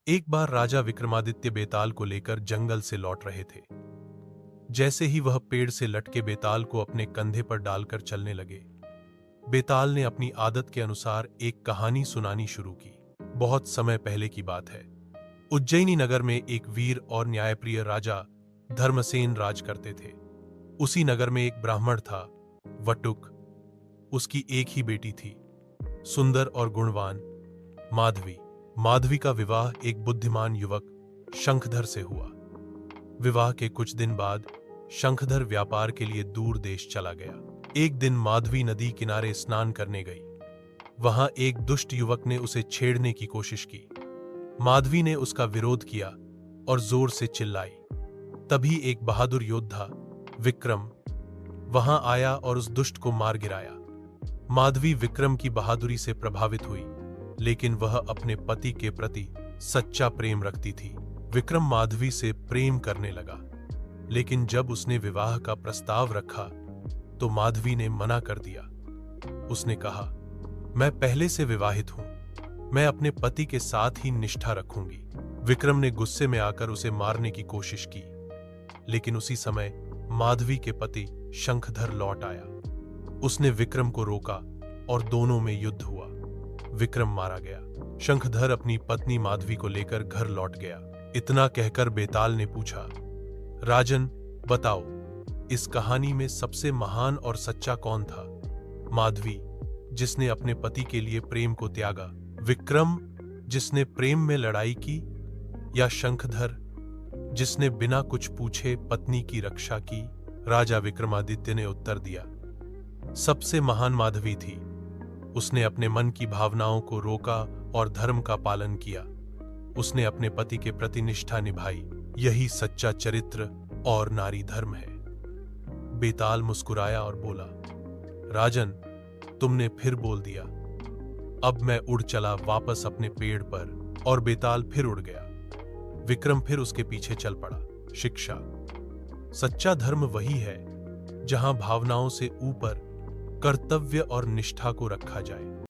एक बार राजा विक्रमादित्य बेताल को लेकर जंगल से लौट रहे थे। जैसे ही वह पेड़ से लटके बेताल को अपने कंधे पर डालकर चलने लगे, बेताल ने अपनी आदत के अनुसार एक कहानी सुनानी शुरू की। बहुत समय पहले की बात है। उज्जैनी नगर में एक वीर और न्यायप्रिय राजा धर्मसेन राज करते थे। उसी नगर में एक ब्राह्मण था, वटुक। उसकी एक ही बेटी थी, सुंदर और गुणवान माधवी। माधवी का विवाह एक बुद्धिमान युवक शंखधर से हुआ। विवाह के कुछ दिन बाद शंखधर व्यापार के लिए दूर देश चला गया। एक दिन माधवी नदी किनारे स्नान करने गई। वहां एक दुष्ट युवक ने उसे छेड़ने की कोशिश की। माधवी ने उसका विरोध किया और जोर से चिल्लाई। तभी एक बहादुर योद्धा विक्रम वहां आया और उस दुष्ट को मार गिराया। माधवी विक्रम की बहादुरी से प्रभावित हुई, लेकिन वह अपने पति के प्रति सच्चा प्रेम रखती थी। विक्रम माधवी से प्रेम करने लगा, लेकिन जब उसने विवाह का प्रस्ताव रखा तो माधवी ने मना कर दिया। उसने कहा, मैं पहले से विवाहित हूं, मैं अपने पति के साथ ही निष्ठा रखूंगी। विक्रम ने गुस्से में आकर उसे मारने की कोशिश की, लेकिन उसी समय माधवी के पति शंखधर लौट आया। उसने विक्रम को रोका और दोनों में युद्ध हुआ। विक्रम मारा गया। शंखधर अपनी पत्नी माधवी को लेकर घर लौट गया। इतना कहकर बेताल ने पूछा, राजन, बताओ, इस कहानी में सबसे महान और सच्चा कौन था? माधवी, जिसने अपने पति के लिए प्रेम को त्यागा, विक्रम, जिसने प्रेम में लड़ाई की, या शंखधर, जिसने बिना कुछ पूछे पत्नी की रक्षा की? राजा विक्रमादित्य ने उत्तर दिया, सबसे महान माधवी थी। उसने अपने मन की भावनाओं को रोका और धर्म का पालन किया। उसने अपने पति के प्रति निष्ठा निभाई। यही सच्चा चरित्र और नारी धर्म है। बेताल मुस्कुराया और बोला, राजन, तुमने फिर बोल दिया। अब मैं उड़ चला वापस अपने पेड़ पर, और बेताल फिर उड़ गया। विक्रम फिर उसके पीछे चल पड़ा। शिक्षा: सच्चा धर्म वही है जहां भावनाओं से ऊपर कर्तव्य और निष्ठा को रखा जाए।